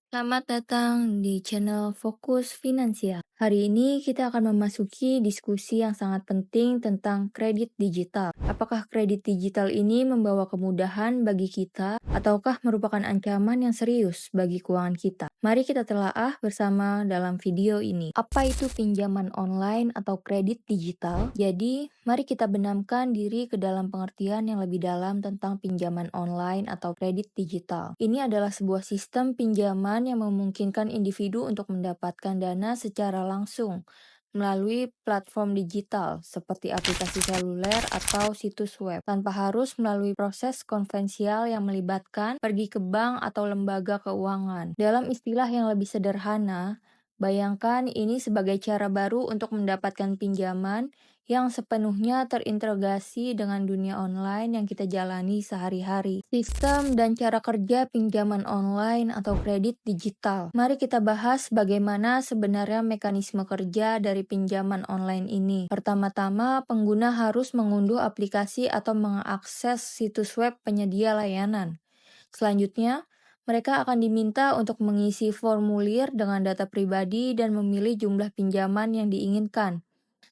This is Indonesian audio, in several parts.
Selamat datang di channel Fokus Finansial. Hari ini kita akan memasuki diskusi yang sangat penting tentang kredit digital. Apakah kredit digital ini membawa kemudahan bagi kita ataukah merupakan ancaman yang serius bagi keuangan kita? Mari kita telaah bersama dalam video ini. Apa itu pinjaman online atau kredit digital? Jadi, mari kita benamkan diri ke dalam pengertian yang lebih dalam tentang pinjaman online atau kredit digital. Ini adalah sebuah sistem pinjaman yang memungkinkan individu untuk mendapatkan dana secara langsung melalui platform digital seperti aplikasi seluler atau situs web tanpa harus melalui proses konvensial yang melibatkan pergi ke bank atau lembaga keuangan. Dalam istilah yang lebih sederhana, bayangkan ini sebagai cara baru untuk mendapatkan pinjaman yang sepenuhnya terintegrasi dengan dunia online yang kita jalani sehari-hari. Sistem dan cara kerja pinjaman online atau kredit digital. Mari kita bahas bagaimana sebenarnya mekanisme kerja dari pinjaman online ini. Pertama-tama, pengguna harus mengunduh aplikasi atau mengakses situs web penyedia layanan. Selanjutnya, mereka akan diminta untuk mengisi formulir dengan data pribadi dan memilih jumlah pinjaman yang diinginkan.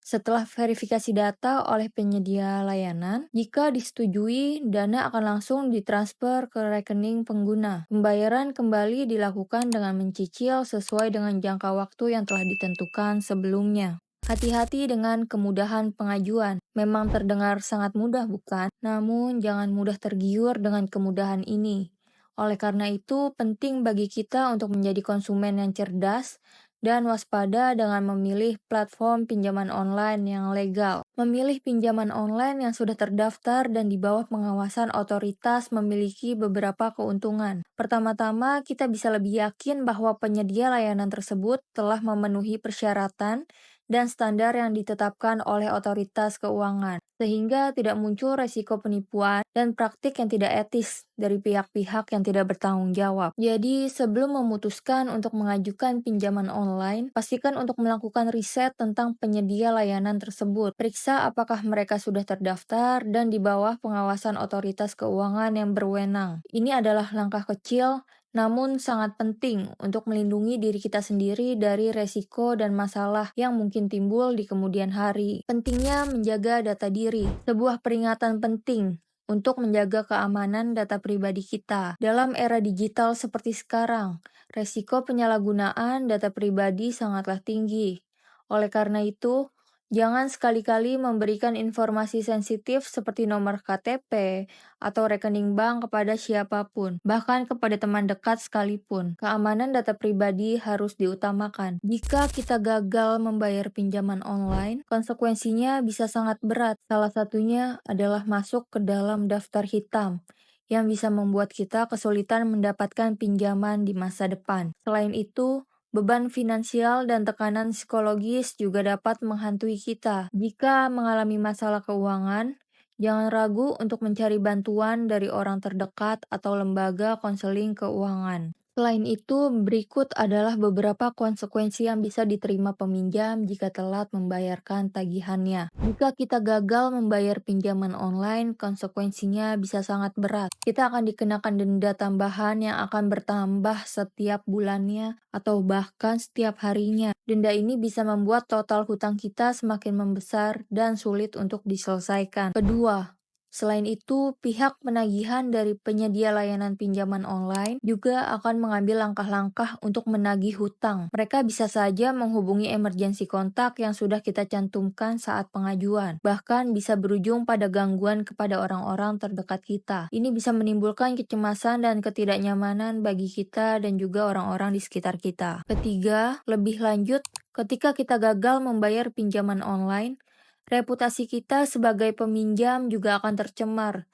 Setelah verifikasi data oleh penyedia layanan, jika disetujui, dana akan langsung ditransfer ke rekening pengguna. Pembayaran kembali dilakukan dengan mencicil sesuai dengan jangka waktu yang telah ditentukan sebelumnya. Hati-hati dengan kemudahan pengajuan. Memang terdengar sangat mudah, bukan? Namun, jangan mudah tergiur dengan kemudahan ini. Oleh karena itu, penting bagi kita untuk menjadi konsumen yang cerdas dan waspada dengan memilih platform pinjaman online yang legal. Memilih pinjaman online yang sudah terdaftar dan di bawah pengawasan otoritas memiliki beberapa keuntungan. Pertama-tama, kita bisa lebih yakin bahwa penyedia layanan tersebut telah memenuhi persyaratan dan standar yang ditetapkan oleh otoritas keuangan, sehingga tidak muncul resiko penipuan dan praktik yang tidak etis dari pihak-pihak yang tidak bertanggung jawab. Jadi, sebelum memutuskan untuk mengajukan pinjaman online, pastikan untuk melakukan riset tentang penyedia layanan tersebut. Periksa apakah mereka sudah terdaftar dan di bawah pengawasan otoritas keuangan yang berwenang. Ini adalah langkah kecil namun sangat penting untuk melindungi diri kita sendiri dari resiko dan masalah yang mungkin timbul di kemudian hari. Pentingnya menjaga data diri, sebuah peringatan penting untuk menjaga keamanan data pribadi kita. Dalam era digital seperti sekarang, resiko penyalahgunaan data pribadi sangatlah tinggi. Oleh karena itu, jangan sekali-kali memberikan informasi sensitif seperti nomor KTP atau rekening bank kepada siapapun, bahkan kepada teman dekat sekalipun. Keamanan data pribadi harus diutamakan. Jika kita gagal membayar pinjaman online, konsekuensinya bisa sangat berat. Salah satunya adalah masuk ke dalam daftar hitam yang bisa membuat kita kesulitan mendapatkan pinjaman di masa depan. Selain itu, beban finansial dan tekanan psikologis juga dapat menghantui kita. Jika mengalami masalah keuangan, jangan ragu untuk mencari bantuan dari orang terdekat atau lembaga konseling keuangan. Selain itu, berikut adalah beberapa konsekuensi yang bisa diterima peminjam jika telat membayarkan tagihannya. Jika kita gagal membayar pinjaman online, konsekuensinya bisa sangat berat. Kita akan dikenakan denda tambahan yang akan bertambah setiap bulannya atau bahkan setiap harinya. Denda ini bisa membuat total hutang kita semakin membesar dan sulit untuk diselesaikan. Kedua, selain itu, pihak penagihan dari penyedia layanan pinjaman online juga akan mengambil langkah-langkah untuk menagih hutang. Mereka bisa saja menghubungi emergency kontak yang sudah kita cantumkan saat pengajuan, bahkan bisa berujung pada gangguan kepada orang-orang terdekat kita. Ini bisa menimbulkan kecemasan dan ketidaknyamanan bagi kita dan juga orang-orang di sekitar kita. Ketiga, lebih lanjut, ketika kita gagal membayar pinjaman online, reputasi kita sebagai peminjam juga akan tercemar.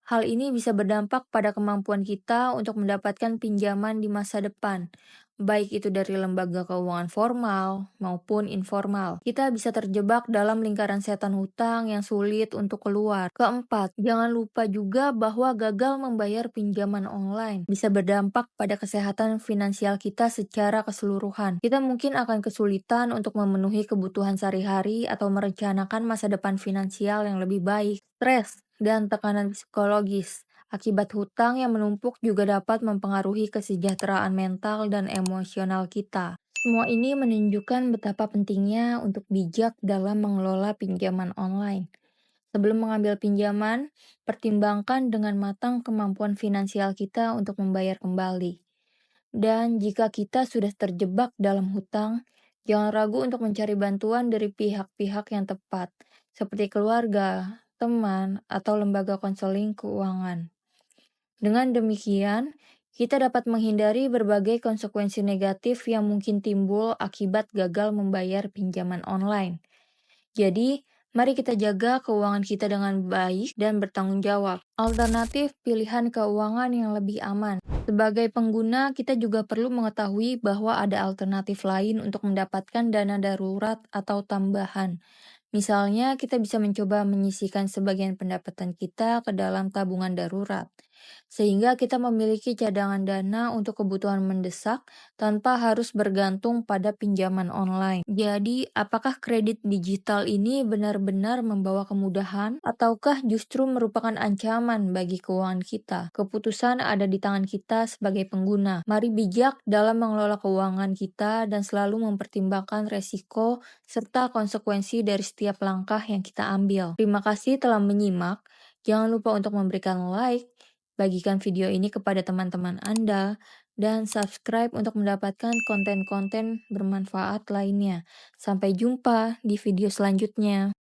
Hal ini bisa berdampak pada kemampuan kita untuk mendapatkan pinjaman di masa depan, baik itu dari lembaga keuangan formal maupun informal. Kita bisa terjebak dalam lingkaran setan hutang yang sulit untuk keluar. Keempat, jangan lupa juga bahwa gagal membayar pinjaman online bisa berdampak pada kesehatan finansial kita secara keseluruhan. Kita mungkin akan kesulitan untuk memenuhi kebutuhan sehari-hari atau merencanakan masa depan finansial yang lebih baik. Stres dan tekanan psikologis Akibat hutang yang menumpuk juga dapat mempengaruhi kesejahteraan mental dan emosional kita. Semua ini menunjukkan betapa pentingnya untuk bijak dalam mengelola pinjaman online. Sebelum mengambil pinjaman, pertimbangkan dengan matang kemampuan finansial kita untuk membayar kembali. Dan jika kita sudah terjebak dalam hutang, jangan ragu untuk mencari bantuan dari pihak-pihak yang tepat, seperti keluarga, teman, atau lembaga konseling keuangan. Dengan demikian, kita dapat menghindari berbagai konsekuensi negatif yang mungkin timbul akibat gagal membayar pinjaman online. Jadi, mari kita jaga keuangan kita dengan baik dan bertanggung jawab. Alternatif pilihan keuangan yang lebih aman. Sebagai pengguna, kita juga perlu mengetahui bahwa ada alternatif lain untuk mendapatkan dana darurat atau tambahan. Misalnya, kita bisa mencoba menyisihkan sebagian pendapatan kita ke dalam tabungan darurat, sehingga kita memiliki cadangan dana untuk kebutuhan mendesak tanpa harus bergantung pada pinjaman online. Jadi, apakah kredit digital ini benar-benar membawa kemudahan, ataukah justru merupakan ancaman bagi keuangan kita? Keputusan ada di tangan kita sebagai pengguna. Mari bijak dalam mengelola keuangan kita dan selalu mempertimbangkan resiko serta konsekuensi dari setiap langkah yang kita ambil. Terima kasih telah menyimak. Jangan lupa untuk memberikan like, bagikan video ini kepada teman-teman Anda, dan subscribe untuk mendapatkan konten-konten bermanfaat lainnya. Sampai jumpa di video selanjutnya.